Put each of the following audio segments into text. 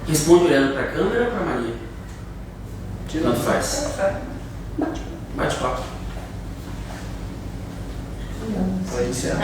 Responde olhando para a câmera ou para a Maria? Tanto faz. Bate-papo. Pode iniciar.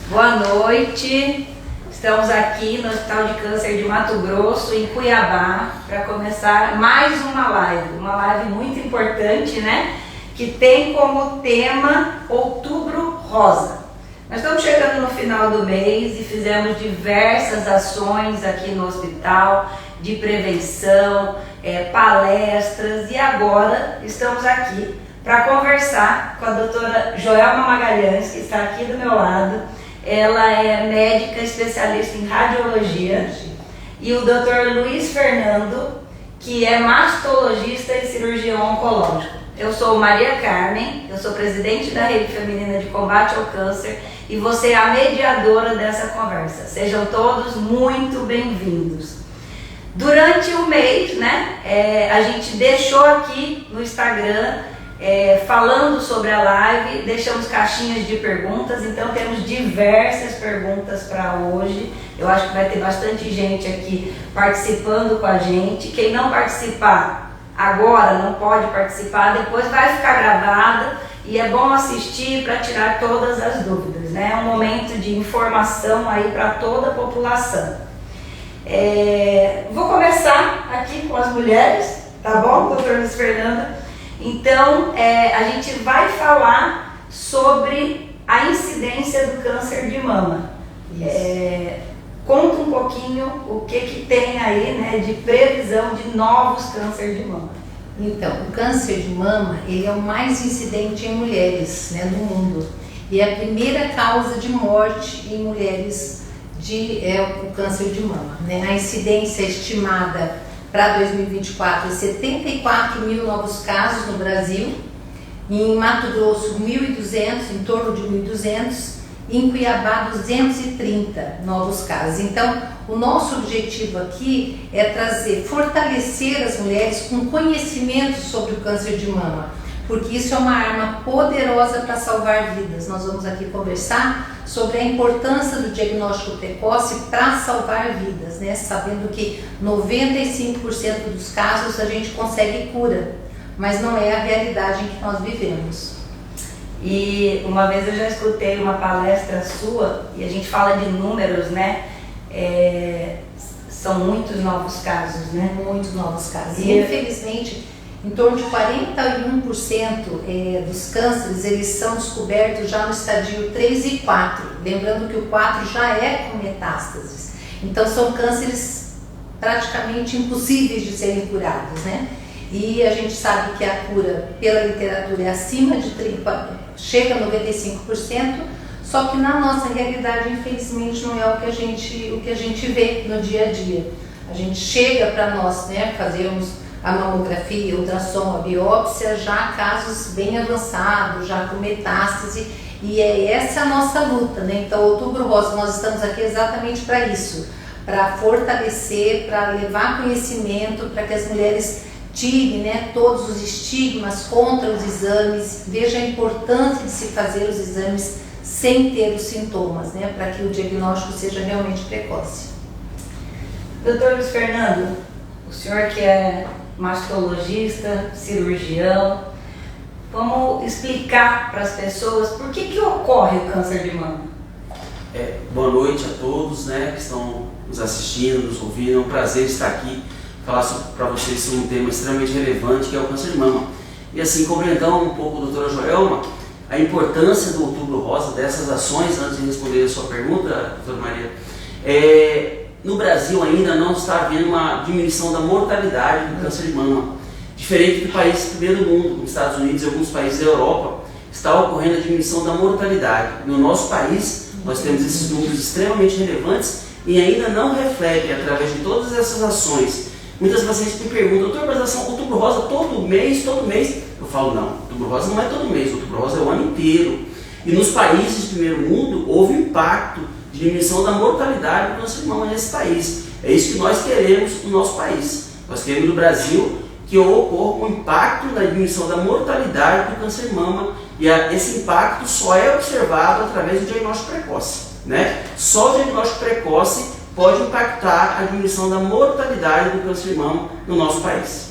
Boa noite. Estamos aqui no Hospital de Câncer de Mato Grosso, em Cuiabá, para começar mais uma live muito importante, né? Que tem como tema Outubro Rosa. Nós estamos chegando no final do mês e fizemos diversas ações aqui no hospital de prevenção, palestras, e agora estamos aqui para conversar com a doutora Joelma Magalhães, que está aqui do meu lado. Ela é médica especialista em radiologia, e o Dr. Luiz Fernando, que é mastologista e cirurgião oncológico. Eu sou Maria Carmen, eu sou presidente da Rede Feminina de Combate ao Câncer e você é a mediadora dessa conversa. Sejam todos muito bem-vindos. Durante o mês, né, a gente deixou aqui no Instagram falando sobre a live, deixamos caixinhas de perguntas, então temos diversas perguntas para hoje. Eu acho que vai ter bastante gente aqui participando com a gente. Quem não participar agora, não pode participar, depois vai ficar gravada e é bom assistir para tirar todas as dúvidas, né? É um momento de informação aí para toda a população. Vou começar aqui com as mulheres, tá bom, doutor Luiz Fernando? Então, a gente vai falar sobre a incidência do câncer de mama. Conta um pouquinho o que tem aí, né, de previsão de novos cânceres de mama. Então, o câncer de mama, ele é o mais incidente em mulheres, né, no mundo. E é a primeira causa de morte em mulheres o câncer de mama, né? A incidência estimada para 2024 é 74 mil novos casos no Brasil, em Mato Grosso 1.200, em torno de 1.200, e em Cuiabá 230 novos casos. Então, o nosso objetivo aqui é fortalecer as mulheres com conhecimento sobre o câncer de mama, porque isso é uma arma poderosa para salvar vidas. Nós vamos aqui conversar sobre a importância do diagnóstico precoce para salvar vidas, né? Sabendo que 95% dos casos a gente consegue cura, mas não é a realidade em que nós vivemos. E uma vez eu já escutei uma palestra sua e a gente fala de números, né? São muitos novos casos, né? Muitos novos casos. E infelizmente, em torno de 41% dos cânceres, eles são descobertos já no estadio 3 e 4. Lembrando que o 4 já é com metástases. Então, são cânceres praticamente impossíveis de serem curados, né? E a gente sabe que a cura, pela literatura, é acima de 30%, chega a 95%, só que na nossa realidade, infelizmente, não é o que a gente vê no dia a dia. A gente chega para nós, né, fazermos a mamografia, a ultrassom, a biópsia, já casos bem avançados, já com metástase, e essa a nossa luta, né? Então, Outubro Rosa, nós estamos aqui exatamente para isso, para fortalecer, para levar conhecimento, para que as mulheres tirem, né, todos os estigmas contra os exames, veja a importância de se fazer os exames sem ter os sintomas, né, para que o diagnóstico seja realmente precoce. Doutor Luiz Fernando, o senhor que é mastologista, cirurgião, vamos explicar para as pessoas por que ocorre o câncer de mama. Boa noite a todos, né, que estão nos assistindo, nos ouvindo. É um prazer estar aqui, falar para vocês sobre um tema extremamente relevante, que é o câncer de mama. E assim, complementando um pouco a doutora Joelma, a importância do Outubro Rosa, dessas ações, antes de responder a sua pergunta, doutora Maria, no Brasil ainda não está havendo uma diminuição da mortalidade do câncer de mama. Diferente do país primeiro mundo, como Estados Unidos e alguns países da Europa, está ocorrendo a diminuição da mortalidade. No nosso país, nós temos esses números extremamente relevantes e ainda não refletem, através de todas essas ações. Muitas pacientes me perguntam, doutor, mas ação Outubro Rosa todo mês? Eu falo, não, Outubro Rosa não é todo mês, Outubro Rosa é o ano inteiro. E nos países do primeiro mundo, houve um impacto de diminuição da mortalidade do câncer de mama nesse país. É isso que nós queremos no nosso país. Nós queremos no Brasil que ocorra um impacto na diminuição da mortalidade do câncer de mama, e esse impacto só é observado através do diagnóstico precoce, né? Só o diagnóstico precoce pode impactar a diminuição da mortalidade do câncer de mama no nosso país.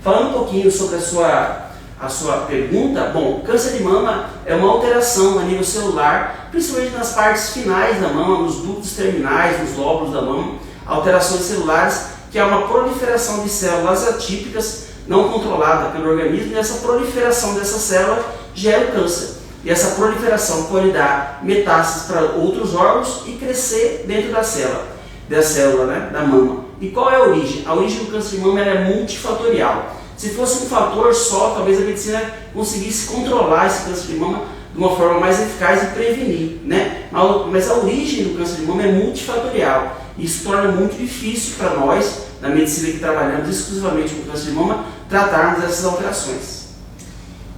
Falando um pouquinho sobre a sua pergunta, bom, câncer de mama é uma alteração a nível celular, principalmente nas partes finais da mama, nos ductos terminais, nos lóbulos da mama, alterações celulares, que é uma proliferação de células atípicas, não controlada pelo organismo, e essa proliferação dessa célula gera o câncer. E essa proliferação pode dar metástases para outros órgãos e crescer dentro da célula, né, da mama. E qual é a origem? A origem do câncer de mama é multifatorial. Se fosse um fator só, talvez a medicina conseguisse controlar esse câncer de mama de uma forma mais eficaz e prevenir, né? Mas a origem do câncer de mama é multifatorial. Isso torna muito difícil para nós, na medicina que trabalhamos exclusivamente com câncer de mama, tratarmos essas alterações.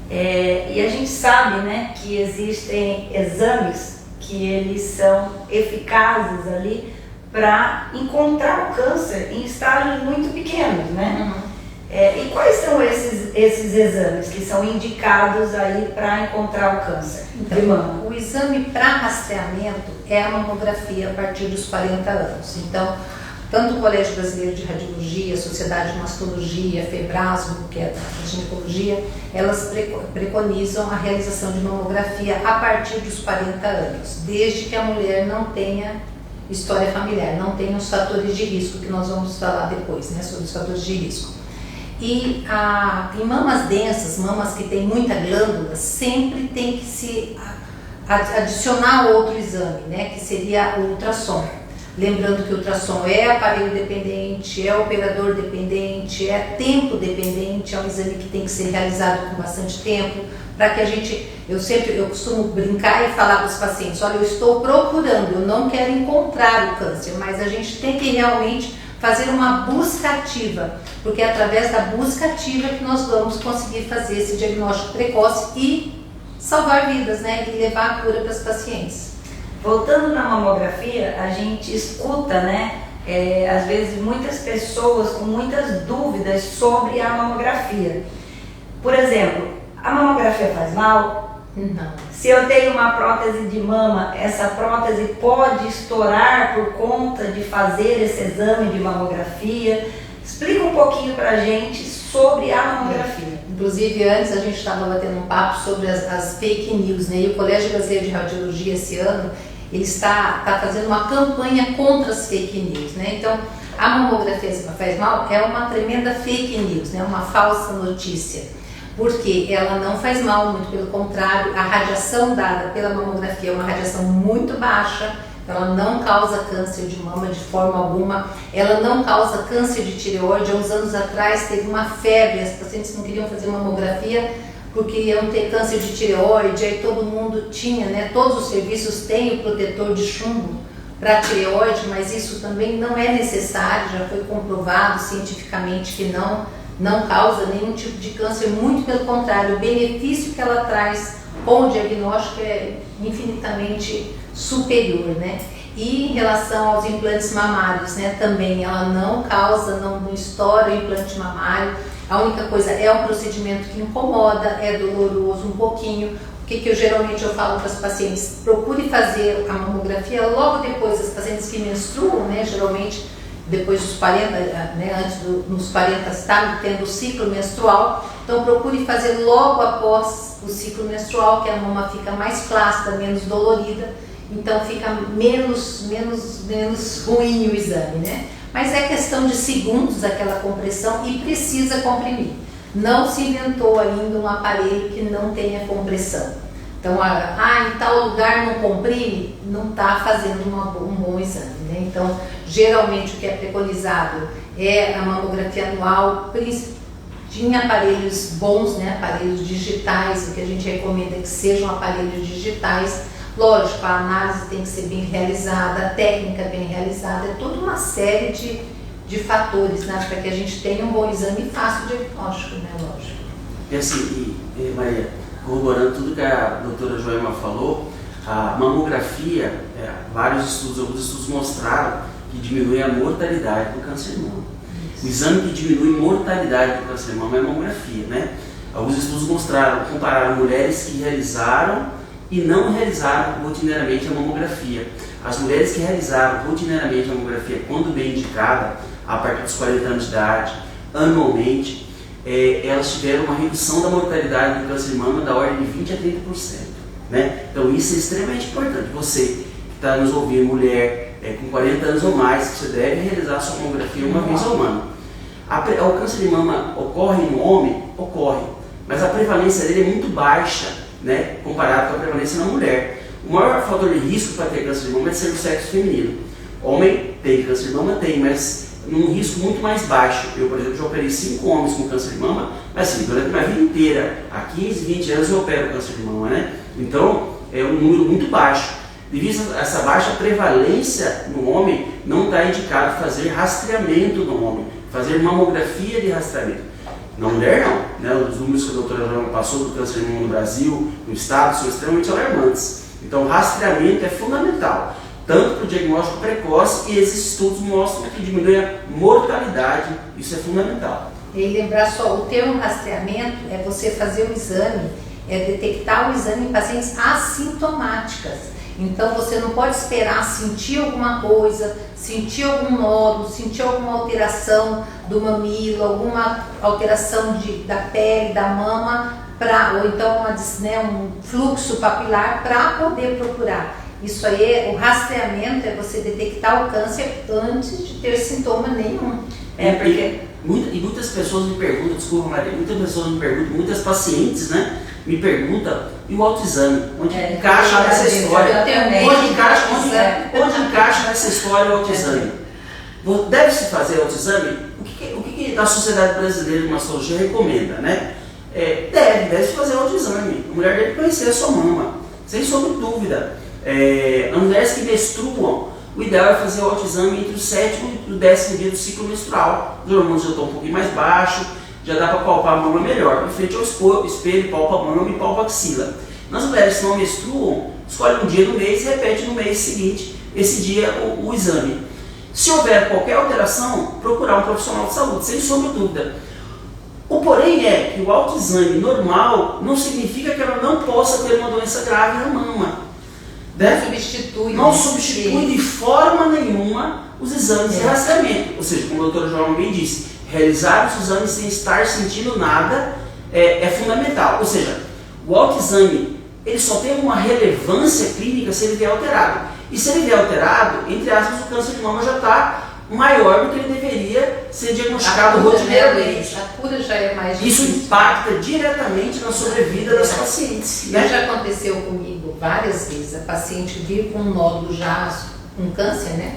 E a gente sabe, né, que existem exames que eles são eficazes ali para encontrar o câncer em estágios muito pequenos, né? E quais são esses exames que são indicados aí para encontrar o câncer de mama? O exame para rastreamento é a mamografia a partir dos 40 anos. Então, tanto o Colégio Brasileiro de Radiologia, a Sociedade de Mastologia, a Febrasgo, que é da ginecologia, elas preconizam a realização de mamografia a partir dos 40 anos, desde que a mulher não tenha história familiar, não tenha os fatores de risco, que nós vamos falar depois, né, sobre os fatores de risco. E em mamas densas, mamas que tem muita glândula, sempre tem que se adicionar outro exame, né, que seria o ultrassom. Lembrando que o ultrassom é aparelho dependente, é operador dependente, é tempo dependente, é um exame que tem que ser realizado com bastante tempo, para que eu costumo brincar e falar para os pacientes, olha, eu estou procurando, eu não quero encontrar o câncer, mas a gente tem que realmente fazer uma busca ativa, porque é através da busca ativa que nós vamos conseguir fazer esse diagnóstico precoce e salvar vidas, né, e levar a cura para os pacientes. Voltando na mamografia, a gente escuta, né, às vezes muitas pessoas com muitas dúvidas sobre a mamografia. Por exemplo, a mamografia faz mal? Não. Se eu tenho uma prótese de mama, essa prótese pode estourar por conta de fazer esse exame de mamografia? Explica um pouquinho pra gente sobre a mamografia. Inclusive, antes a gente estava batendo um papo sobre as fake news, né? E o Colégio Brasileiro de Radiologia esse ano, ele está fazendo uma campanha contra as fake news, né? Então, a mamografia faz mal é uma tremenda fake news, né? Uma falsa notícia, porque ela não faz mal, muito pelo contrário, a radiação dada pela mamografia é uma radiação muito baixa, ela não causa câncer de mama de forma alguma, ela não causa câncer de tireoide. Há uns anos atrás teve uma febre, as pacientes não queriam fazer mamografia porque iam ter câncer de tireoide, aí todo mundo tinha, né? Todos os serviços têm o protetor de chumbo para tireoide, mas isso também não é necessário, já foi comprovado cientificamente que não causa nenhum tipo de câncer, muito pelo contrário, o benefício que ela traz com o diagnóstico é infinitamente superior, né? E em relação aos implantes mamários, né, também ela não causa, não estoura o implante mamário. A única coisa é um procedimento que incomoda, é doloroso um pouquinho. O que eu geralmente falo para os pacientes? Procure fazer a mamografia logo depois, as pacientes que menstruam, né, geralmente depois dos 40, né, nos 40 está tendo o ciclo menstrual, então procure fazer logo após o ciclo menstrual, que a mama fica mais flácida, menos dolorida, então fica menos ruim o exame, né? Mas é questão de segundos aquela compressão e precisa comprimir. Não se inventou ainda um aparelho que não tenha compressão. Então, em tal lugar não comprime, não está fazendo um bom exame, né? Então, geralmente o que é preconizado é a mamografia anual, em aparelhos bons, né? Aparelhos digitais, o que a gente recomenda é que sejam aparelhos digitais. Lógico, a análise tem que ser bem realizada, a técnica bem realizada, é toda uma série de fatores, né, para que a gente tenha um bom exame e faça o diagnóstico, né, lógico. E assim, Maria, corroborando tudo que a doutora Joelma falou, a mamografia, alguns estudos mostraram que diminui a mortalidade do câncer de mama. O exame que diminui a mortalidade do câncer de mama é a mamografia, né? Alguns estudos compararam mulheres que realizaram e não realizaram rotineiramente a mamografia. as mulheres que realizaram rotineiramente a mamografia quando bem indicada, a partir dos 40 anos de idade, anualmente, elas tiveram uma redução da mortalidade do câncer de mama da ordem de 20 a 30%. Né? Então isso é extremamente importante. Você que está nos ouvindo, mulher com 40 anos ou mais, você deve realizar a sua mamografia uma vez ao ano. O câncer de mama ocorre no homem? Ocorre, mas a prevalência dele é muito baixa, né, comparado com a prevalência na mulher. O maior fator de risco para ter câncer de mama é ser do sexo feminino. Homem tem câncer de mama? Tem, mas num risco muito mais baixo. Eu, por exemplo, já operei 5 homens com câncer de mama, mas assim, durante a minha vida inteira, há 15, 20 anos eu opero câncer de mama, né? Então, é um número muito baixo. Devido a essa baixa prevalência no homem, não está indicado fazer rastreamento no homem, fazer mamografia de rastreamento. Na mulher não, né? Os números que a doutora Joana passou do câncer de mama no Brasil, no estado, são extremamente alarmantes. Então, o rastreamento é fundamental, tanto para o diagnóstico precoce, e esses estudos mostram que diminui a mortalidade, isso é fundamental. E lembrar só, o termo rastreamento é você fazer o exame, é detectar o exame em pacientes assintomáticas. Então você não pode esperar sentir alguma coisa, sentir algum nódulo, sentir alguma alteração do mamilo, alguma alteração da pele, da mama, ou então um fluxo papilar para poder procurar. Isso aí, o rastreamento é você detectar o câncer antes de ter sintoma nenhum. Porque muitas pessoas me perguntam, desculpa Maria, muitas pacientes, né, me perguntam, e o autoexame? Onde encaixa nessa história? Onde encaixa nessa história o autoexame? Deve-se fazer autoexame? O que a Sociedade Brasileira de Mastologia recomenda, né? Deve-se fazer autoexame. A mulher deve conhecer a sua mama, sem sombra de dúvida. As mulheres que menstruam, o ideal é fazer o autoexame entre o 7º e o 10º dia do ciclo menstrual. Os hormônios já estão um pouquinho mais baixos, já dá para palpar a mama melhor. Em frente ao espelho, palpa a mama e palpa a axila. Nas mulheres que não menstruam, escolhe um dia no mês e repete no mês seguinte, esse dia, o exame. Se houver qualquer alteração, procurar um profissional de saúde, sem sombra de dúvida. O porém é que o autoexame normal não significa que ela não possa ter uma doença grave na mama. Não substitui de forma nenhuma os exames de rastreamento. Ou seja, como a doutora Joana bem disse, realizar os exames sem estar sentindo nada é fundamental. Ou seja, o autoexame ele só tem uma relevância clínica se ele vier alterado. E se ele vier alterado, entre aspas, o câncer de mama já está maior do que ele deveria ser diagnosticado rotineiramente. A cura já é mais difícil. Isso impacta diretamente na sobrevida das pacientes. Né? Já aconteceu comigo várias vezes, a paciente vir com um nódulo já, um câncer, né?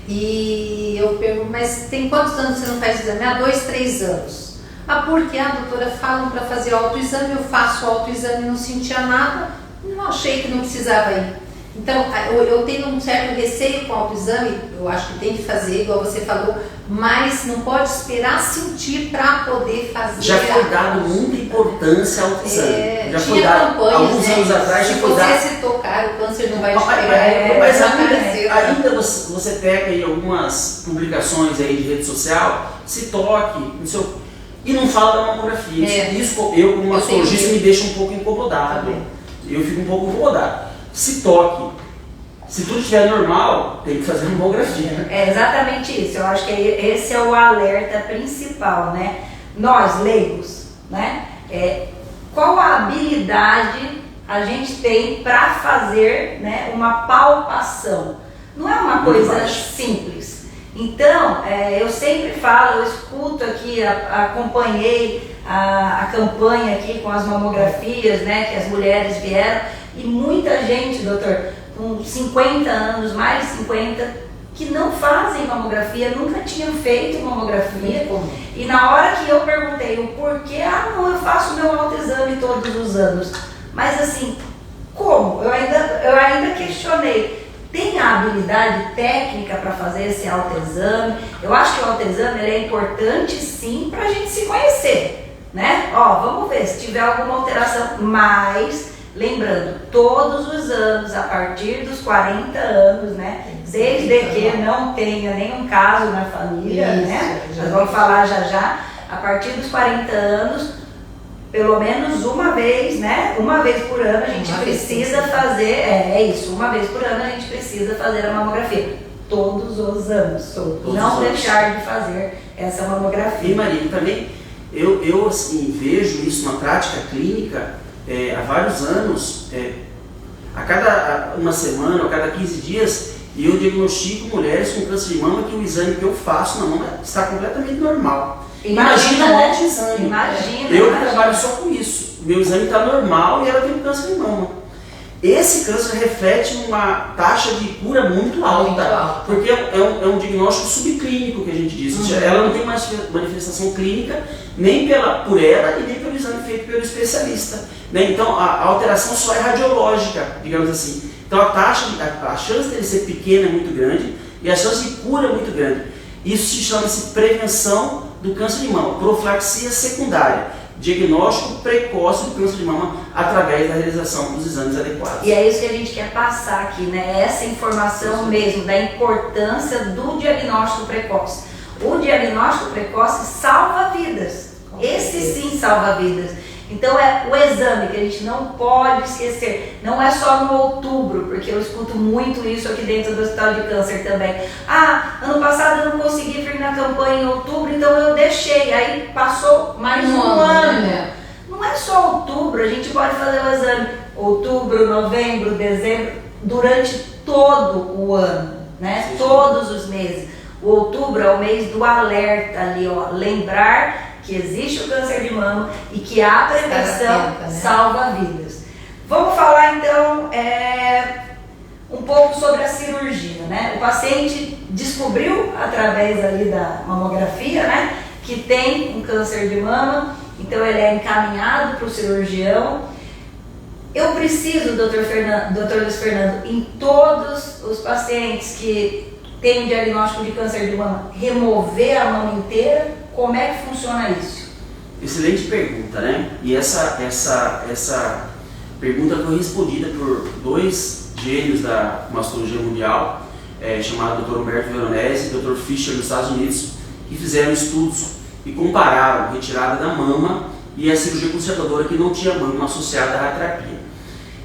E eu pergunto, mas tem quantos anos você não faz exame? 2, 3 anos. Porque a doutora fala para fazer autoexame, eu faço o autoexame, não sentia nada, não achei que não precisava ir. Então, eu tenho um certo receio com o autoexame, eu acho que tem que fazer, igual você falou, mas não pode esperar sentir para poder fazer. Já foi dado muita importância ao autoexame. Já foi dado, alguns anos atrás, se você se tocar, o câncer não vai te pegar. Mas ainda você pega aí algumas publicações aí de rede social, se toque, e não fala da mamografia. Isso eu, como mastologista, me deixa um pouco incomodado. Eu fico um pouco incomodado. Se toque. Se tudo estiver normal, tem que fazer mamografia. É exatamente isso. Eu acho que esse é o alerta principal, né? Nós, leigos, né? Qual a habilidade a gente tem para fazer, né, uma palpação? Não é uma coisa simples. Então, eu sempre falo, eu escuto aqui, acompanhei a campanha aqui com as mamografias, né, que as mulheres vieram, e muita gente, doutor, com 50 anos, mais de 50, que não fazem mamografia, nunca tinham feito mamografia. E na hora que eu perguntei o porquê, não, eu faço meu autoexame todos os anos. Mas assim, como? Eu ainda questionei. Tem a habilidade técnica para fazer esse autoexame? Eu acho que o autoexame ele é importante sim para a gente se conhecer, né? Vamos ver se tiver alguma alteração, mas lembrando, todos os anos, a partir dos 40 anos, né? Desde que não tenha nenhum caso na família, né? Nós vamos falar já. A partir dos 40 anos, pelo menos uma vez, né? Uma vez por ano a gente precisa fazer, uma vez por ano a gente precisa fazer a mamografia. Todos os anos, não deixar de fazer essa mamografia. E Maria, também eu assim, vejo isso na prática clínica há vários anos, a cada uma semana, a cada 15 dias, eu diagnostico mulheres com câncer de mama que o exame que eu faço na mama está completamente normal. Imagina um outro exame. Eu trabalho só com isso. Meu exame está normal e ela tem câncer de mama. Esse câncer reflete uma taxa de cura muito alta, porque é um diagnóstico subclínico que a gente diz. Ela não tem mais manifestação clínica nem por ela e nem pelo exame feito pelo especialista. Né? Então a alteração só é radiológica, digamos assim. Então a chance dele ser pequena é muito grande e a chance de cura é muito grande. Isso se chama-se prevenção do câncer de mama, profilaxia secundária. Diagnóstico precoce do câncer de mama através da realização dos exames adequados. E é isso que a gente quer passar aqui, né? Essa informação mesmo da importância do diagnóstico precoce. O diagnóstico precoce salva vidas. Esse sim salva vidas. Então é o exame que a gente não pode esquecer. Não é só no outubro, porque eu escuto muito isso aqui dentro do Hospital de Câncer também. Ano passado eu não consegui vir na campanha em outubro, então eu deixei. Aí passou mais um ano. Né? Não é só outubro, a gente pode fazer o exame outubro, novembro, dezembro, durante todo o ano, né? Sim. Todos os meses. O outubro é o mês do alerta ali, ó, lembrar que existe o câncer de mama e que a prevenção salva vidas. Vamos falar então um pouco sobre a cirurgia, né? O paciente descobriu através ali da mamografia, né, que tem um câncer de mama, então ele é encaminhado para o cirurgião. Eu preciso, doutor Luiz Fernando, em todos os pacientes que têm um diagnóstico de câncer de mama, remover a mama inteira? Como é que funciona isso? Excelente pergunta, né? E essa pergunta foi respondida por dois gênios da mastologia mundial, chamado Dr. Humberto Veronese e Dr. Fischer dos Estados Unidos, que fizeram estudos e compararam a retirada da mama e a cirurgia conservadora que não tinha mama associada à radioterapia.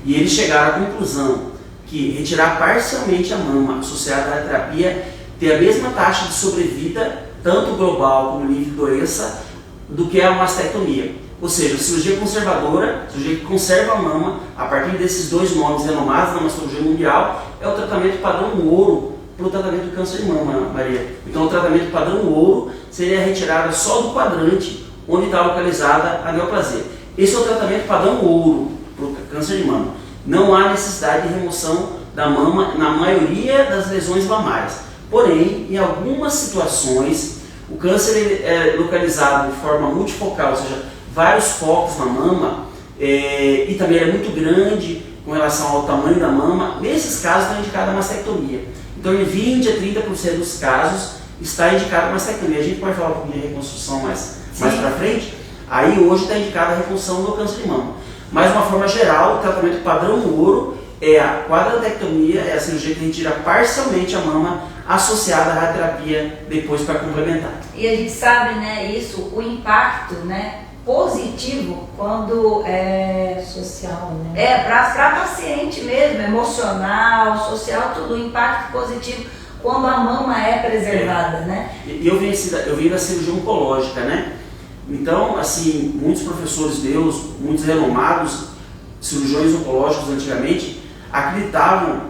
E eles chegaram à conclusão que retirar parcialmente a mama associada à radioterapia tem a mesma taxa de sobrevida, tanto global como livre de doença, do que a mastectomia. Ou seja, a cirurgia conservadora, a cirurgia que conserva a mama, a partir desses dois nomes renomados na mastologia mundial, é o tratamento padrão ouro para o tratamento do câncer de mama, Maria. Então o tratamento padrão ouro seria a retirada só do quadrante onde está localizada a neoplasia. Esse é o tratamento padrão ouro para o câncer de mama. Não há necessidade de remoção da mama na maioria das lesões mamárias. Porém, em algumas situações, o câncer é localizado de forma multifocal, ou seja, vários focos na mama, e também é muito grande com relação ao tamanho da mama. Nesses casos está indicada a mastectomia. Então, em 20 a 30% dos casos está indicada a mastectomia. A gente pode falar um pouquinho de reconstrução mais para frente. Aí hoje está indicada a reconstrução do câncer de mama. Mas, de uma forma geral, o tratamento padrão ouro é a quadratectomia, é a cirurgia que retira parcialmente a mama associada à radioterapia depois para complementar. E a gente sabe, né, isso, o impacto, né, positivo quando social, né? Para paciente mesmo, emocional, social, tudo, o impacto positivo quando a mama é preservada, né? E eu vim da cirurgia oncológica, né? Então, assim, muitos professores meus, muitos renomados cirurgiões oncológicos antigamente, acreditavam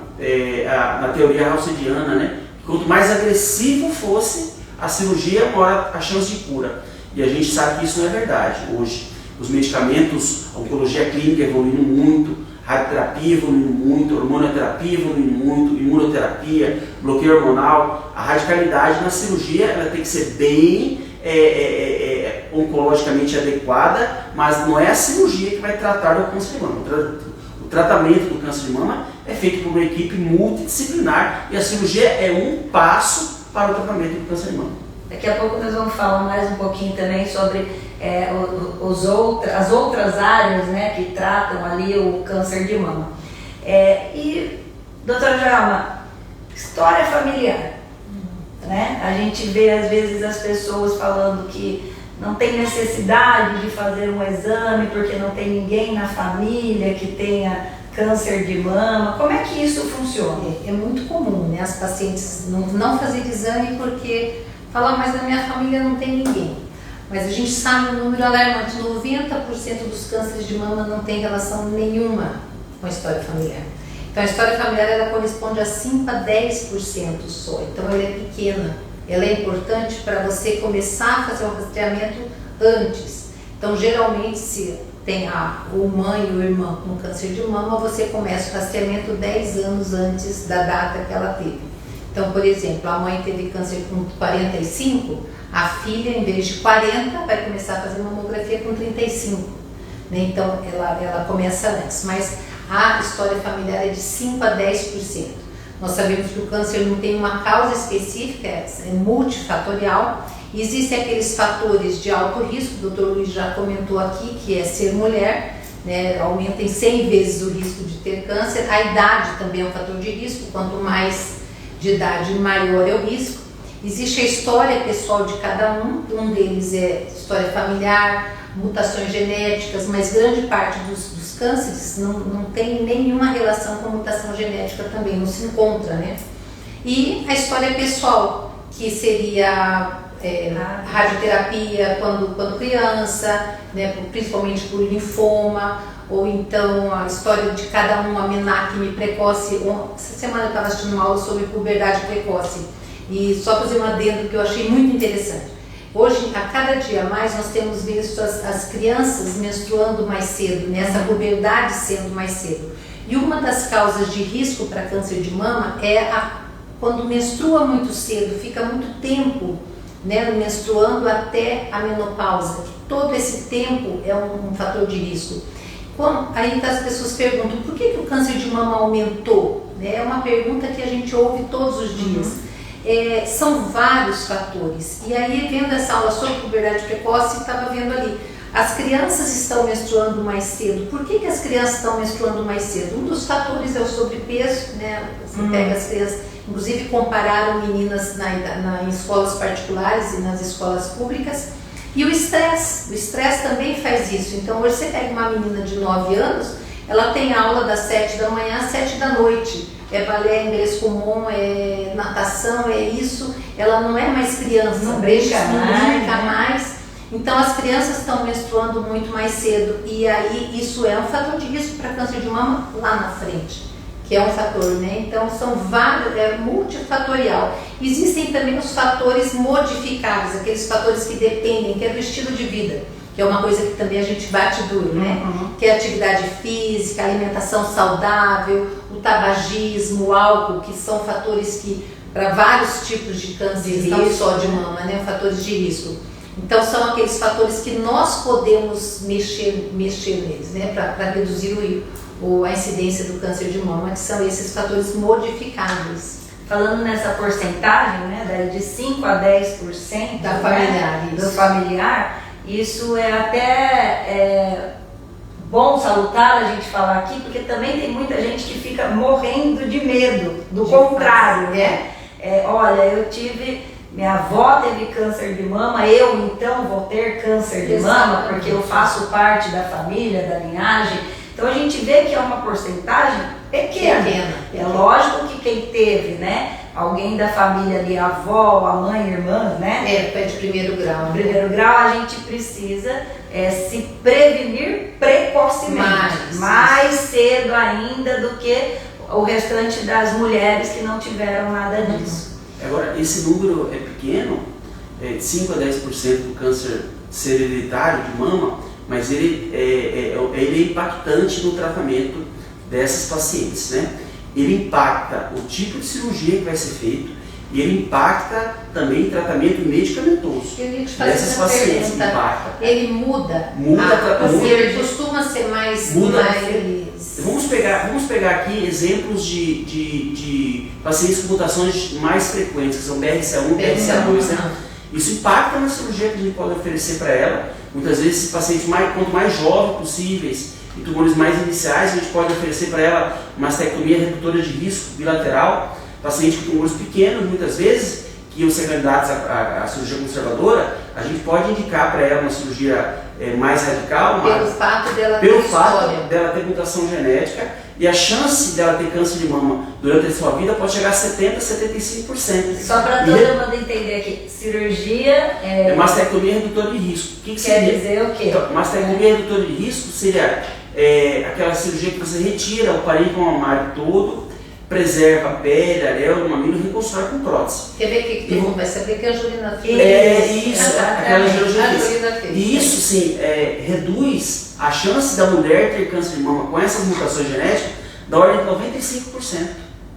na teoria halcediana, né? Que quanto mais agressivo fosse a cirurgia, maior a chance de cura. E a gente sabe que isso não é verdade hoje. Os medicamentos, a oncologia clínica evoluindo muito, radioterapia evoluindo muito, hormonoterapia evoluindo muito, imunoterapia, bloqueio hormonal. A radicalidade na cirurgia ela tem que ser bem oncologicamente adequada, mas não é a cirurgia que vai tratar do câncer de mama. O tratamento do câncer de mama é feito por uma equipe multidisciplinar e a cirurgia é um passo para o tratamento do câncer de mama. Daqui a pouco nós vamos falar mais um pouquinho também sobre as outras áreas, né, que tratam ali o câncer de mama. E, doutora Djalma, história familiar. Né? A gente vê às vezes as pessoas falando que não tem necessidade de fazer um exame porque não tem ninguém na família que tenha câncer de mama. Como é que isso funciona? É muito comum, né, as pacientes não fazer exame porque falar, mas na minha família não tem ninguém. Mas a gente sabe um número alarmante, 90% dos cânceres de mama não tem relação nenhuma com a história familiar. Então a história familiar ela corresponde a 5 a 10% só, então ela é pequena. Ela é importante para você começar a fazer o rastreamento antes. Então geralmente se tem a mãe ou irmã com câncer de mama, você começa o rastreamento 10 anos antes da data que ela teve. Então, por exemplo, a mãe teve câncer com 45, a filha, em vez de 40, vai começar a fazer mamografia com 35. Né? Então, ela começa antes. Mas a história familiar é de 5 a 10%. Nós sabemos que o câncer não tem uma causa específica, é multifatorial. Existem aqueles fatores de alto risco, o Dr. Luiz já comentou aqui, que é ser mulher, né, aumenta em 100 vezes o risco de ter câncer. A idade também é um fator de risco, quanto mais de idade, maior é o risco. Existe a história pessoal de cada um deles é história familiar, mutações genéticas, mas grande parte dos cânceres não tem nenhuma relação com mutação genética também, não se encontra, né? E a história pessoal, que seria radioterapia quando criança, né, principalmente por linfoma, ou então a história de cada um, a menacme precoce. Essa semana eu estava assistindo uma aula sobre puberdade precoce, e só fazer um adendo que eu achei muito interessante. Hoje, a cada dia mais, nós temos visto as crianças menstruando mais cedo, né, essa puberdade sendo mais cedo. E uma das causas de risco para câncer de mama é quando menstrua muito cedo, fica muito tempo, né, menstruando até a menopausa. Todo esse tempo é um fator de risco. Aí as pessoas perguntam, por que o câncer de mama aumentou? É uma pergunta que a gente ouve todos os dias. São vários fatores. E aí, vendo essa aula sobre puberdade precoce, estava vendo ali, as crianças estão menstruando mais cedo. Por que as crianças estão menstruando mais cedo? Um dos fatores é o sobrepeso, né? Você pega as crianças, inclusive compararam meninas em escolas particulares e nas escolas públicas. E o estresse também faz isso. Então hoje você pega uma menina de 9 anos, ela tem aula das 7 da manhã às 7 da noite. É balé, inglês comum, é natação, é isso. Ela não é mais criança, não brinca mais. Então as crianças estão menstruando muito mais cedo. E aí isso é um fator de risco para câncer de mama lá na frente, que é um fator, né? Então são vários, é multifatorial. Existem também os fatores modificáveis, aqueles fatores que dependem, que é do estilo de vida, que é uma coisa que também a gente bate duro, né? Que é a atividade física, a alimentação saudável, o tabagismo, o álcool, que são fatores que, para vários tipos de câncer, não só de mama, né? Fatores de risco. Então são aqueles fatores que nós podemos mexer neles, né? Para reduzir a incidência do câncer de mama, que são esses fatores modificáveis. Falando nessa porcentagem, né, de 5 a 10% da familiar, né, do familiar, isso é até bom, salutar a gente falar aqui, porque também tem muita gente que fica morrendo de medo, do contrário, né? Olha, minha avó teve câncer de mama, eu então vou ter câncer de mama, porque eu faço parte da família, da linhagem. Então a gente vê que é uma porcentagem pequena. É lógico que quem teve, né, alguém da família ali, a avó, a mãe, a irmã, né? É de primeiro grau. De primeiro grau, a gente precisa se prevenir precocemente, mais cedo ainda do que o restante das mulheres que não tiveram nada disso. Agora, esse número é pequeno, de 5 a 10% do câncer ser hereditário de mama, mas ele é impactante no tratamento dessas pacientes, né? Ele impacta o tipo de cirurgia que vai ser feito e ele impacta também o tratamento medicamentoso dessas pacientes. Ele muda. Ele costuma ser mais. Vamos pegar aqui exemplos de pacientes com mutações mais frequentes, que são BRCA1 e BRCA2, né? Isso impacta na cirurgia que a gente pode oferecer para ela. Muitas vezes, esses pacientes, quanto mais jovens possíveis e tumores mais iniciais, a gente pode oferecer para ela mastectomia redutora de risco bilateral. Pacientes com tumores pequenos, muitas vezes, que iam ser candidatos à cirurgia conservadora, a gente pode indicar para ela uma cirurgia mais radical, Pelo fato dela ter pelo fato história. dela ter mutação genética, e a chance dela ter câncer de mama durante a sua vida pode chegar a 70%, 75%. Só para todo mundo entender aqui, cirurgia mastectomia redutora de risco. O que quer seria? dizer o quê? Então, mastectomia redutora de risco seria aquela cirurgia que você retira o parênquima mamário todo, preserva a pele, a areola, o mamilo e reconstrói com prótese. Quer ver o que todo mundo vai saber que a Angelina fez? Isso, aquela cirurgia fez. E isso sim reduz a chance da mulher ter câncer de mama com essas mutações genéticas da ordem de 95%.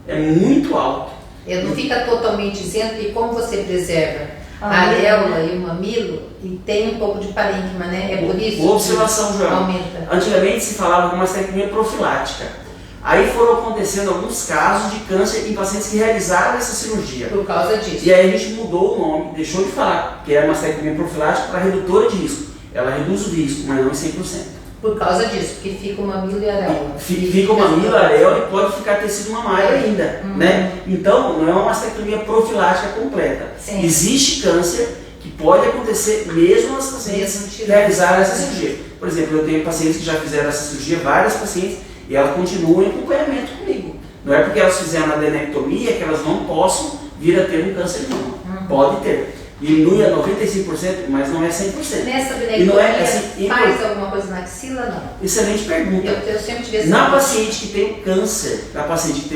É muito alto. Eu não fica totalmente isento, porque como você preserva a areola e o mamilo, e tem um pouco de parênquima, né? É por isso Boa observação, que João. aumenta. Antigamente se falava de mastectomia profilática. Aí foram acontecendo alguns casos de câncer em pacientes que realizaram essa cirurgia. Por causa disso. E aí a gente mudou o nome, deixou de falar que era mastectomia profilática para redutora de risco. Ela reduz o risco, mas não em 100%. Por causa disso, porque fica o mamilo e a areola. Fica o mamilo, a areola e pode ficar tecido mamário ainda, né? Então, não é uma mastectomia profilática completa. Sim. Existe câncer que pode acontecer mesmo nas pacientes que realizaram essa cirurgia. Por exemplo, eu tenho pacientes que já fizeram essa cirurgia, várias pacientes, e elas continuam em acompanhamento comigo. Não é porque elas fizeram a adenectomia que elas não possam vir a ter um câncer de mama. Pode ter. Diminui a 95%, mas não é 100%. Nessa E não é adenectomia, assim, faz alguma coisa na axila? Não. Excelente pergunta. Eu sempre tive essa Na paciente que tem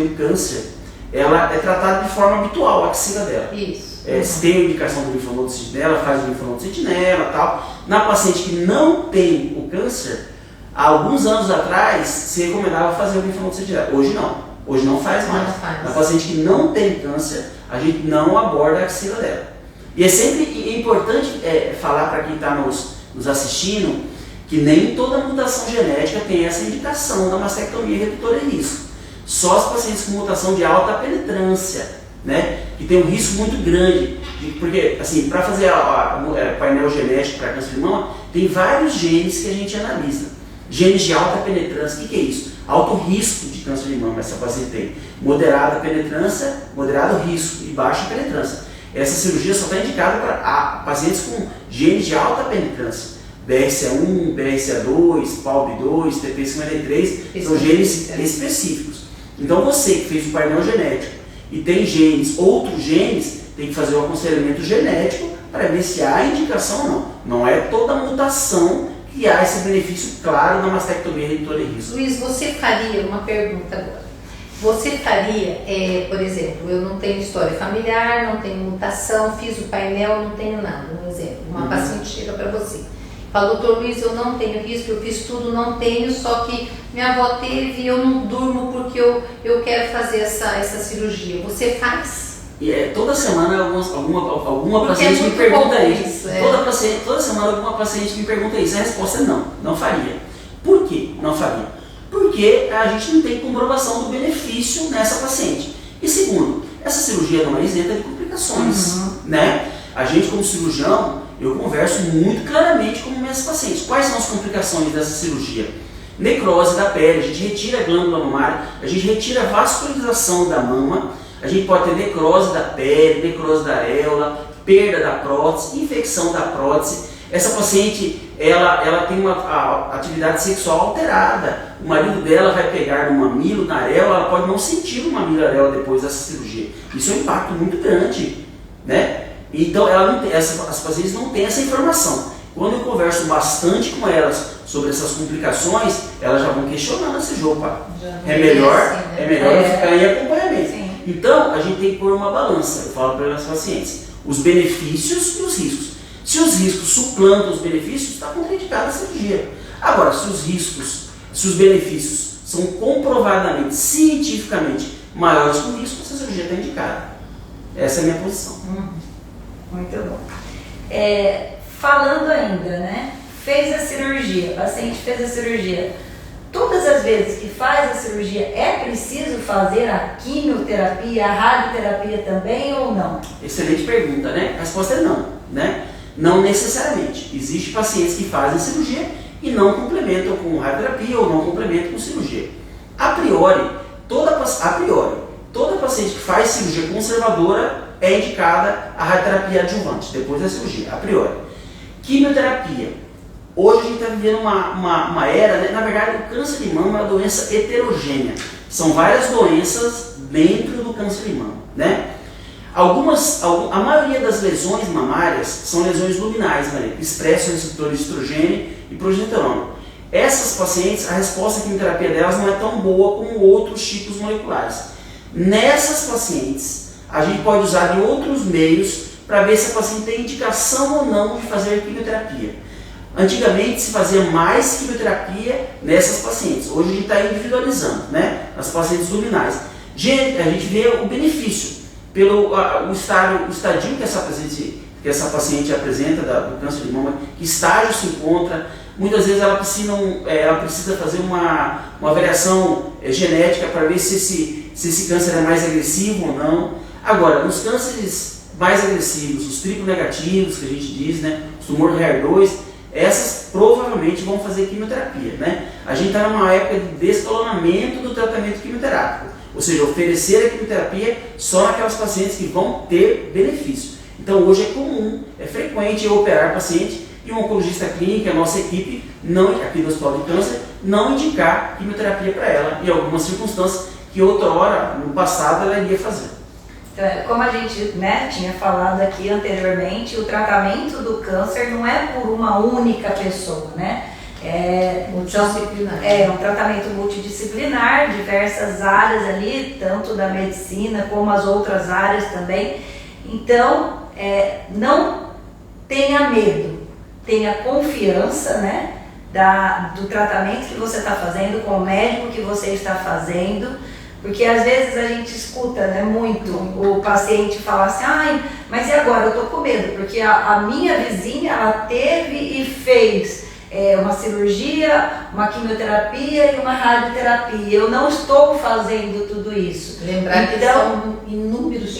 um câncer, ela é tratada de forma habitual, a axila dela. Isso. Se tem a indicação do linfonodo sentinela, faz o linfonodo sentinela e tal. Na paciente que não tem o câncer, há alguns anos atrás se recomendava fazer o linfonodo sentinela. Hoje não. Hoje não faz mais. Não faz. Na paciente que não tem câncer, a gente não aborda a axila dela. E é sempre importante falar para quem está nos assistindo que nem toda mutação genética tem essa indicação da mastectomia redutora de risco. Só as pacientes com mutação de alta penetrância, né, que tem um risco muito grande. Porque, assim, para fazer painel genético para câncer de mama, tem vários genes que a gente analisa. Genes de alta penetrância, o que é isso? Alto risco de câncer de mama essa paciente tem. Moderada penetrância, moderado risco e baixa penetrância. Essa cirurgia só está indicada para pacientes com genes de alta penetrância. BRCA1, BRCA2, PALB2, TP53, são genes específicos. Então você que fez o painel genético e tem genes, outros genes, tem que fazer o aconselhamento genético para ver se há indicação ou não. Não é toda mutação que há esse benefício claro na mastectomia redutora de risco. Luiz, você faria uma pergunta agora. Você faria, por exemplo, eu não tenho história familiar, não tenho mutação, fiz o painel, não tenho nada. Um exemplo, uma paciente chega para você, fala, doutor Luiz, eu não tenho risco, eu fiz tudo, não tenho, só que minha avó teve e eu não durmo porque eu quero fazer essa cirurgia. Você faz? E toda semana alguma Porque paciente me pergunta isso. É. Toda semana alguma paciente me pergunta isso. A resposta é não faria. Por que não faria? Porque a gente não tem comprovação do benefício nessa paciente. E segundo, essa cirurgia não é isenta de complicações, né? A gente como cirurgião, eu converso muito claramente com minhas pacientes. Quais são as complicações dessa cirurgia? Necrose da pele, a gente retira a glândula mamária, a gente retira a vascularização da mama, a gente pode ter necrose da pele, necrose da areola, perda da prótese, infecção da prótese. Essa paciente, ela tem uma atividade sexual alterada. O marido dela vai pegar no mamilo, na areola, ela pode não sentir o mamilo e a areola depois dessa cirurgia. Isso é um impacto muito grande, né? Então, as pacientes não têm essa informação. Quando eu converso bastante com elas sobre essas complicações, elas já vão questionando esse jogo. É melhor eu ficar em acompanhamento. Sim. Então, a gente tem que pôr uma balança. Eu falo para as pacientes, os benefícios e os riscos. Se os riscos suplantam os benefícios, está contraindicada a cirurgia. Agora, se os benefícios são comprovadamente, cientificamente maiores que o risco, essa cirurgia está indicada. Essa é a minha posição. Muito bom. Falando ainda, né? Fez a cirurgia, o paciente fez a cirurgia. Todas as vezes que faz a cirurgia, é preciso fazer a quimioterapia, a radioterapia também ou não? Excelente pergunta, né? A resposta é não, né? Não necessariamente. Existem pacientes que fazem cirurgia e não complementam com radioterapia ou não complementam com cirurgia. A priori, toda paciente que faz cirurgia conservadora é indicada a radioterapia adjuvante, depois da cirurgia, a priori. Quimioterapia. Hoje a gente está vivendo uma era, né? Na verdade o câncer de mama é uma doença heterogênea. São várias doenças dentro do câncer de mama, né? A maioria das lesões mamárias são lesões luminais, né? Que expressam receptores de estrogênio e progesterona. Essas pacientes, a resposta à quimioterapia delas não é tão boa como outros tipos moleculares. Nessas pacientes, a gente pode usar de outros meios para ver se a paciente tem indicação ou não de fazer quimioterapia. Antigamente se fazia mais quimioterapia nessas pacientes, hoje a gente está individualizando, né? As pacientes luminais. A gente vê o benefício pelo o estadio que essa paciente apresenta do câncer de mama, que estágio se encontra. Muitas vezes ela precisa fazer uma avaliação genética para ver se esse câncer é mais agressivo ou não. Agora, nos cânceres mais agressivos, os triplo negativos que a gente diz, né, os tumores HER2, essas provavelmente vão fazer quimioterapia, né? A gente está numa época de descolonamento do tratamento quimioterápico, ou seja, oferecer a quimioterapia só naquelas pacientes que vão ter benefício. Então hoje é comum, é frequente eu operar paciente e um oncologista clínico, a nossa equipe, aqui do Hospital de Câncer, não indicar quimioterapia para ela em algumas circunstâncias que outrora, no passado, ela iria fazer. Então, como a gente, né, tinha falado aqui anteriormente, o tratamento do câncer não é por uma única pessoa, né? É um tratamento multidisciplinar, diversas áreas ali, tanto da medicina como as outras áreas também. Então, não tenha medo, tenha confiança, né, do tratamento que você está fazendo, com o médico que você está fazendo, porque às vezes a gente escuta, né, muito o paciente falar assim, ai, mas e agora? Eu estou com medo, porque a minha vizinha, ela teve e fez uma cirurgia, uma quimioterapia e uma radioterapia. Eu não estou fazendo tudo isso. Lembrar que são inúmeros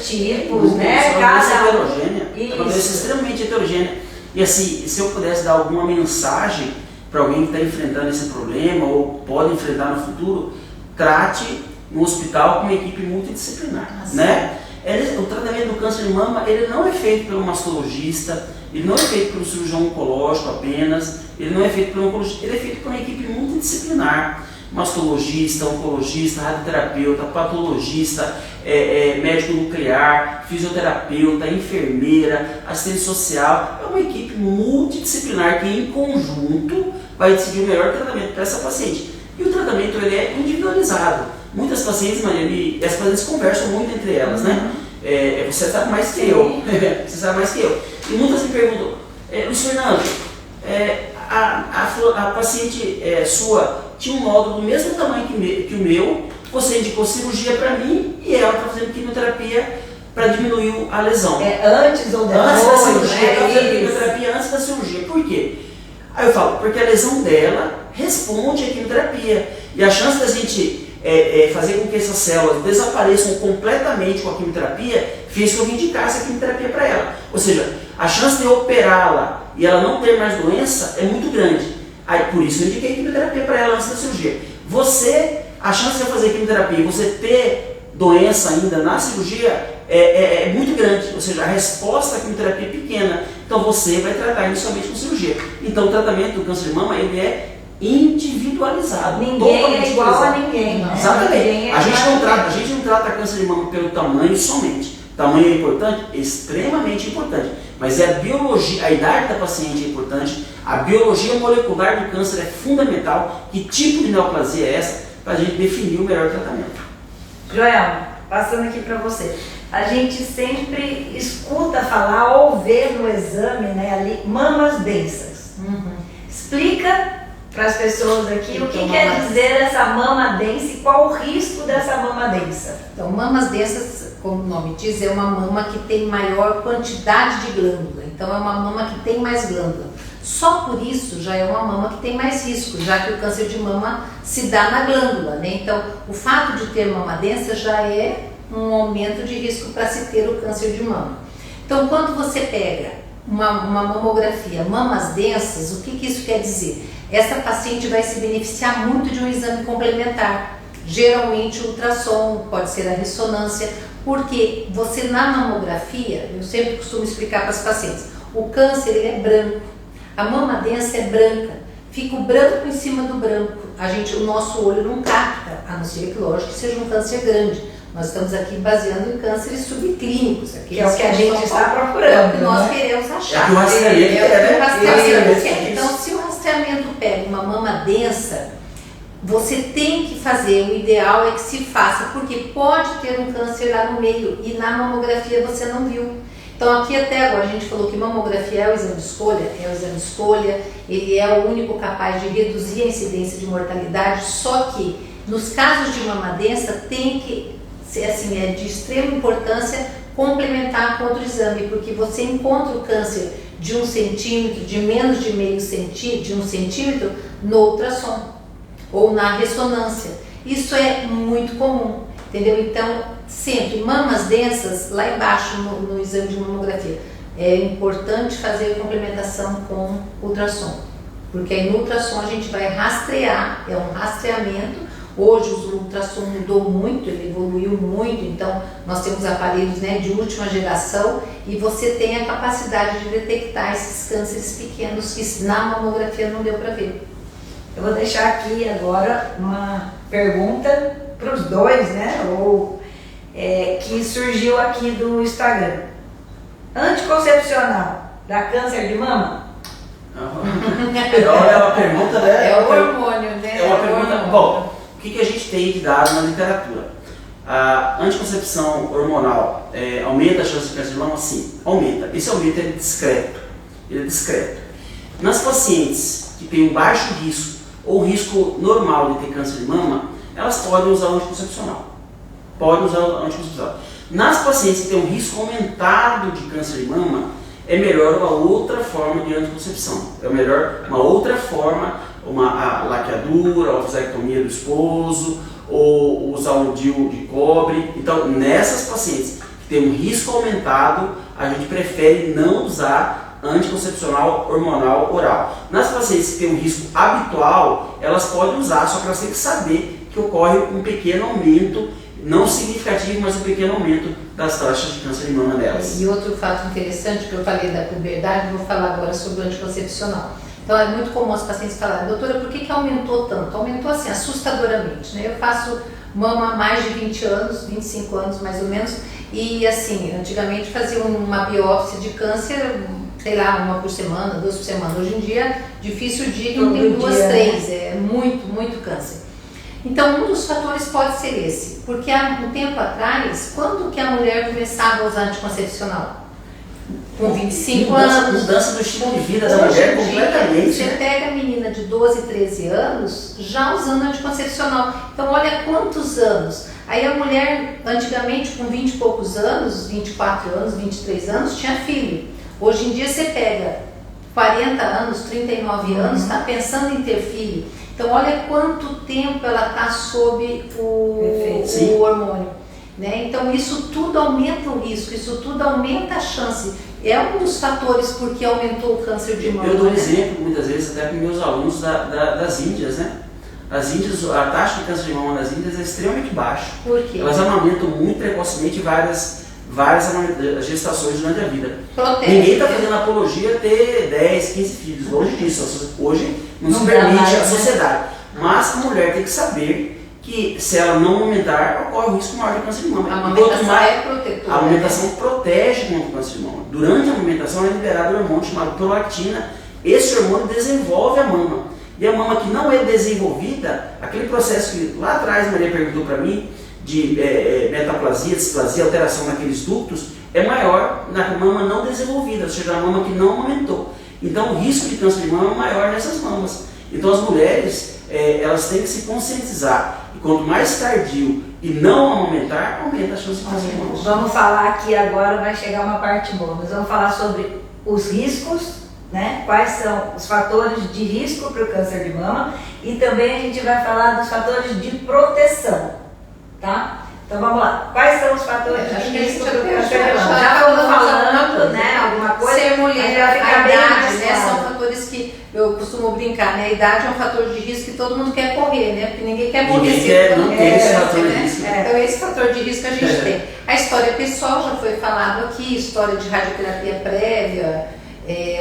tipos, né? É uma doença heterogênea, é uma doença extremamente heterogênea. E assim, se eu pudesse dar alguma mensagem para alguém que está enfrentando esse problema ou pode enfrentar no futuro, trate no hospital com uma equipe multidisciplinar, né? O tratamento do câncer de mama, ele não é feito pelo mastologista, ele não é feito pelo cirurgião oncológico apenas, ele não é feito pelo oncologista, ele é feito por uma equipe multidisciplinar. Mastologista, oncologista, radioterapeuta, patologista, médico nuclear, fisioterapeuta, enfermeira, assistente social. É uma equipe multidisciplinar que em conjunto vai decidir o melhor tratamento para essa paciente. E o tratamento ele é individualizado. Muitas pacientes, Maria, as pacientes conversam muito entre elas, né? Você sabe mais que eu, você sabe mais que eu. E muitas me perguntam, Luiz Fernando, a paciente sua tinha um nódulo do mesmo tamanho que o meu, você indicou cirurgia para mim e ela está fazendo quimioterapia para diminuir a lesão. Antes ou depois? Antes da cirurgia, ela está fazendo quimioterapia antes da cirurgia. Por quê? Aí eu falo, porque a lesão dela responde à quimioterapia. E a chance da gente fazer com que essas células desapareçam completamente com a quimioterapia fez que eu indicasse a quimioterapia para ela. Ou seja, a chance de eu operá-la e ela não ter mais doença é muito grande. Aí, por isso eu indiquei quimioterapia para ela antes da cirurgia. A chance de eu fazer quimioterapia e você ter doença ainda na cirurgia é muito grande. Ou seja, a resposta à quimioterapia é pequena. Então você vai tratar inicialmente com cirurgia. Então o tratamento do câncer de mama ele é individualizado. Ninguém é igual a ninguém. Né? Exatamente. A gente não trata câncer de mama pelo tamanho somente. O tamanho é importante? Extremamente importante. Mas a biologia, a idade da paciente é importante, a biologia molecular do câncer é fundamental. Que tipo de neoplasia é essa? Para a gente definir o melhor tratamento. Joelma, passando aqui para você. A gente sempre escuta falar ou vê no exame, né, ali, mamas densas. Explica para as pessoas aqui o que quer dizer essa mama densa e qual o risco dessa mama densa. Então, mamas densas, como o nome diz, é uma mama que tem maior quantidade de glândula. Então, é uma mama que tem mais glândula. Só por isso já é uma mama que tem mais risco, já que o câncer de mama se dá na glândula, né? Então, o fato de ter mama densa já é um aumento de risco para se ter o câncer de mama. Então, quando você pega uma mamografia, mamas densas, o que isso quer dizer? Essa paciente vai se beneficiar muito de um exame complementar, geralmente o ultrassom, pode ser a ressonância, porque você na mamografia, eu sempre costumo explicar para as pacientes, O câncer ele é branco, a mama densa é branca, fica o branco em cima do branco. O nosso olho não capta, a não ser que, lógico, que seja um câncer grande. Nós estamos aqui baseando em cânceres subclínicos, que é o que a gente está procurando. É o que nós queremos achar. É que o rastreamento é. Então, se o rastreamento pega uma mama densa, você tem que fazer, o ideal é que se faça, porque pode ter um câncer lá no meio e na mamografia você não viu. Então aqui até agora a gente falou que mamografia é o exame de escolha, ele é o único capaz de reduzir a incidência de mortalidade, só que nos casos de mama densa tem que ser assim, é de extrema importância complementar com outro exame, porque você encontra o câncer de 1 centímetro, de menos de meio centímetro, de 1 centímetro no ultrassom ou na ressonância. Isso é muito comum, entendeu? Então, sempre mamas densas lá embaixo no exame de mamografia. É importante fazer a complementação com ultrassom, porque aí no ultrassom a gente vai rastrear, é um rastreamento. Hoje o ultrassom mudou muito, ele evoluiu muito, então nós temos aparelhos, né, de última geração e você tem a capacidade de detectar esses cânceres pequenos que na mamografia não deu para ver. Eu vou deixar aqui agora uma pergunta para os dois, né? Que surgiu aqui do Instagram. Anticoncepcional dá câncer de mama? É uma pergunta, né? É o hormônio, né? É uma pergunta. Bom, o que a gente tem de dado na literatura? A anticoncepção hormonal aumenta a chance de câncer de mama? Sim, aumenta. Esse aumento é discreto. Ele é discreto. Nas pacientes que têm um baixo risco ou risco normal de ter câncer de mama, elas podem usar o anticoncepcional. Nas pacientes que têm um risco aumentado de câncer de mama, é melhor uma outra forma de anticoncepção. É melhor uma outra forma, a laqueadura, a vasectomia do esposo, ou usar um DIU de cobre. Então, nessas pacientes que têm um risco aumentado, a gente prefere não usar anticoncepcional hormonal oral. Nas pacientes que têm um risco habitual, elas podem usar, só que elas têm que saber que ocorre um pequeno aumento, não significativo, mas um pequeno aumento das taxas de câncer de mama delas. E outro fato interessante que eu falei da puberdade, vou falar agora sobre o anticoncepcional. Então é muito comum as pacientes falarem, doutora, por que aumentou tanto? Aumentou assim, assustadoramente, né? Eu faço mama há mais de 20 anos, 25 anos mais ou menos, e assim, antigamente fazia uma biópsia de câncer, sei lá, 1 por semana, 2 por semana. Hoje em dia, difícil o dia que não tem 2, 3, é muito câncer. Então, um dos fatores pode ser esse, porque há um tempo atrás, quando que a mulher começava a usar anticoncepcional? Com 25 anos. Mudança do estilo de vida da mulher completamente. Você pega a menina de 12, 13 anos já usando anticoncepcional. Então, olha quantos anos. Aí a mulher, antigamente, com 20 e poucos anos, 24 anos, 23 anos, tinha filho. Hoje em dia você pega 40 anos, 39 anos, está pensando em ter filho. Então olha quanto tempo ela está sob o hormônio. Né? Então isso tudo aumenta o risco, isso tudo aumenta a chance. É um dos fatores porque aumentou o câncer de mama. Eu dou exemplo, muitas vezes, até para meus alunos das Índias, né? As Índias, a taxa de câncer de mama nas Índias é extremamente baixa. Por quê? Elas amamentam muito precocemente várias gestações durante a vida. Protege. Ninguém está fazendo apologia a ter 10, 15 filhos, longe disso. Hoje não se permite a sociedade. Mas a mulher tem que saber que se ela não amamentar, ocorre o risco maior de câncer de mama. A amamentação é protetora. A amamentação protege contra o câncer de mama. Durante a amamentação é liberado um hormônio chamado prolactina. Esse hormônio desenvolve a mama. E a mama que não é desenvolvida, aquele processo que lá atrás a Maria perguntou para mim, de metaplasia, displasia, alteração naqueles ductos, é maior na mama não desenvolvida, ou seja, na mama que não amamentou. Então o risco de câncer de mama é maior nessas mamas. Então as mulheres, elas têm que se conscientizar. E quanto mais tardio e não amamentar, aumenta a chance de câncer de mama. Vamos falar aqui agora, vai chegar uma parte boa. Nós vamos falar sobre os riscos, né? Quais são os fatores de risco para o câncer de mama, e também a gente vai falar dos fatores de proteção. Tá? Então vamos lá. Quais são os fatores de risco para o câncer de mama? Já estamos falando, né? Alguma coisa. Ser mulher, a idade, né? São fatores que eu costumo brincar, né? A idade é um fator de risco que todo mundo quer correr, né? Porque ninguém quer morrer. Não tem esse fator de risco. Então esse fator de risco a gente tem. A história pessoal já foi falado aqui, história de radioterapia prévia,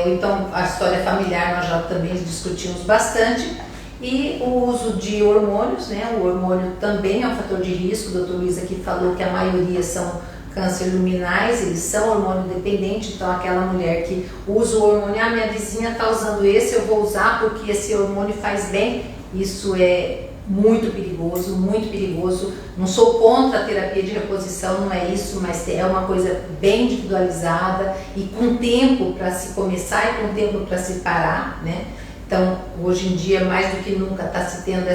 ou então a história familiar nós já também discutimos bastante, e o uso de hormônios, né? O hormônio também é um fator de risco, o doutor Luiz aqui falou que a maioria são câncer luminais, eles são hormônio dependente, então aquela mulher que usa o hormônio, minha vizinha está usando esse, eu vou usar porque esse hormônio faz bem, isso é muito perigoso, muito perigoso. Não sou contra a terapia de reposição, não é isso, mas é uma coisa bem individualizada e com tempo para se começar e com tempo para se parar, né? Então, hoje em dia, mais do que nunca, está se tendo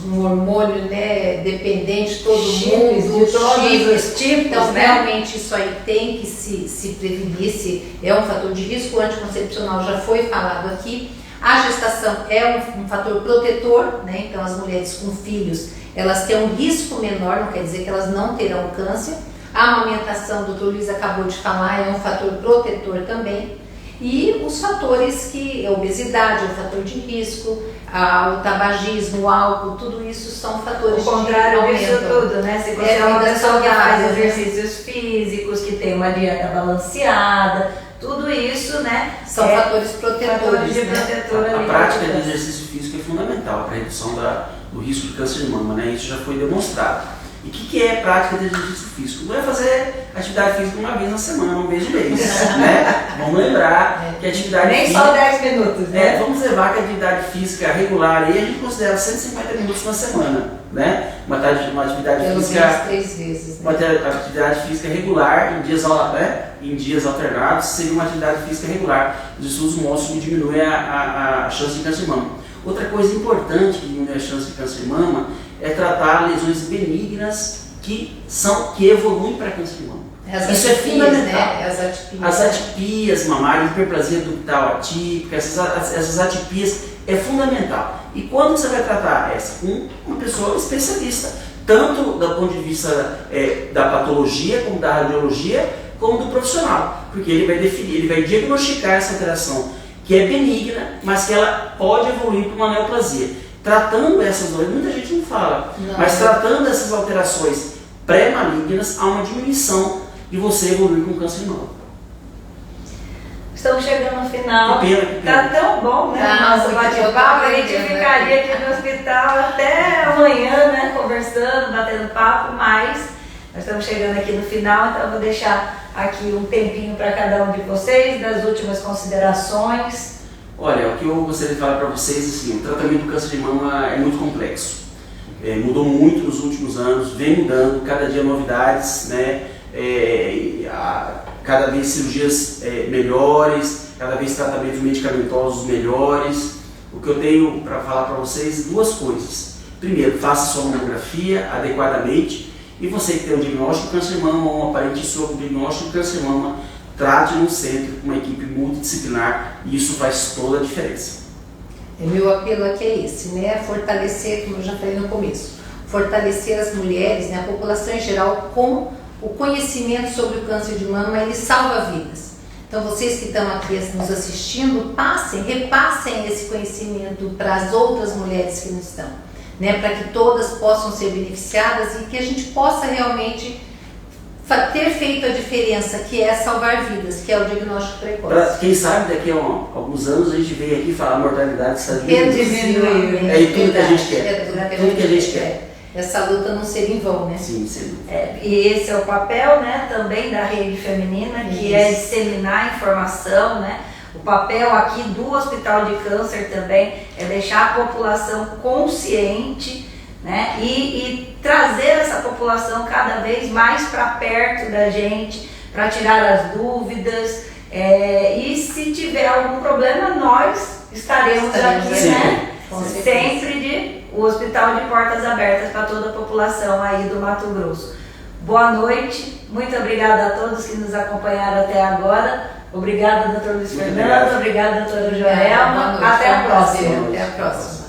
um hormônio, né, dependente, todo mundo, de todos os tipos, então, né? realmente isso aí tem que se prevenir, é um fator de risco. O anticoncepcional já foi falado aqui. A gestação é um fator protetor, né? Então as mulheres com filhos, elas têm um risco menor, não quer dizer que elas não terão câncer. A amamentação, o doutor Luiz acabou de falar, é um fator protetor também. E os fatores que a obesidade é um fator de risco, o tabagismo, o álcool, tudo isso são fatores de aumento. O contrário disso tudo, né? Se você é uma pessoa que faz exercícios físicos, que tem uma dieta balanceada, tudo isso, né? São fatores protetores, né? A prática de exercício físico é fundamental para a redução do risco de câncer de mama, né? Isso já foi demonstrado. E o que é prática de exercício físico? Não é fazer atividade física uma vez na semana, uma vez no mês, né? Vamos lembrar que a atividade nem física... Nem só 10 minutos, né? Vamos levar que a atividade física regular aí a gente considera 150 minutos na semana, né? Uma atividade pelo física... menos 3 vezes, né? Uma atividade física regular em dias alternados seria uma atividade física regular. Os estudos mostram que diminui a chance de câncer de mama. Outra coisa importante que diminui a chance de câncer de mama é tratar lesões benignas que evoluem para câncer de mama. Isso é fundamental. Né? As atipias mamárias, hiperplasia ductal atípica, essas atipias é fundamental. E quando você vai tratar essa? Com uma pessoa especialista, tanto do ponto de vista da patologia, como da radiologia, como do profissional, porque ele vai definir, ele vai diagnosticar essa alteração que é benigna, mas que ela pode evoluir para uma neoplasia. Tratando essas doenças, muita gente não fala, mas tratando essas alterações pré-malignas, há uma diminuição de você evoluir com câncer de mama. Estamos chegando no final. Que pena. Tá tão bom, né? Nosso bate-papo, a gente ficaria aqui no hospital até amanhã, né? Conversando, batendo papo, mas nós estamos chegando aqui no final, então eu vou deixar aqui um tempinho para cada um de vocês, das últimas considerações. Olha, o que eu gostaria de falar para vocês, assim, o tratamento do câncer de mama é muito complexo. Mudou muito nos últimos anos, vem mudando, cada dia novidades, né? Cada vez cirurgias melhores, cada vez tratamentos medicamentosos melhores. O que eu tenho para falar para vocês, duas coisas. Primeiro, faça sua mamografia adequadamente, e você que tem um diagnóstico de câncer de mama ou um aparente sobre o diagnóstico de câncer de mama, trate no centro com uma equipe multidisciplinar, e isso faz toda a diferença. Meu apelo aqui é esse, né? Fortalecer, como eu já falei no começo, fortalecer as mulheres, né? A população em geral, com o conhecimento sobre o câncer de mama, ele salva vidas. Então vocês que estão aqui nos assistindo, repassem esse conhecimento para as outras mulheres que não estão, né? Para que todas possam ser beneficiadas e que a gente possa realmente ter feito a diferença, que é salvar vidas, que é o diagnóstico precoce. Quem sabe daqui a alguns anos a gente vem aqui falar a mortalidade está diminuindo. É tudo que a gente quer. Tudo que a gente quer. Essa luta não seria em vão, né? Sim, sim. E esse é o papel, né, também da rede feminina, que é disseminar informação, né? O papel aqui do Hospital de Câncer também é deixar a população consciente, né? E trazer essa população cada vez mais para perto da gente, para tirar as dúvidas. E se tiver algum problema, nós estaremos aqui, sim, né? Sempre o hospital de portas abertas para toda a população aí do Mato Grosso. Boa noite, muito obrigada a todos que nos acompanharam até agora. Obrigada, doutor Luiz Fernando, obrigada, doutora Joelma. Até a próxima. Até a próxima.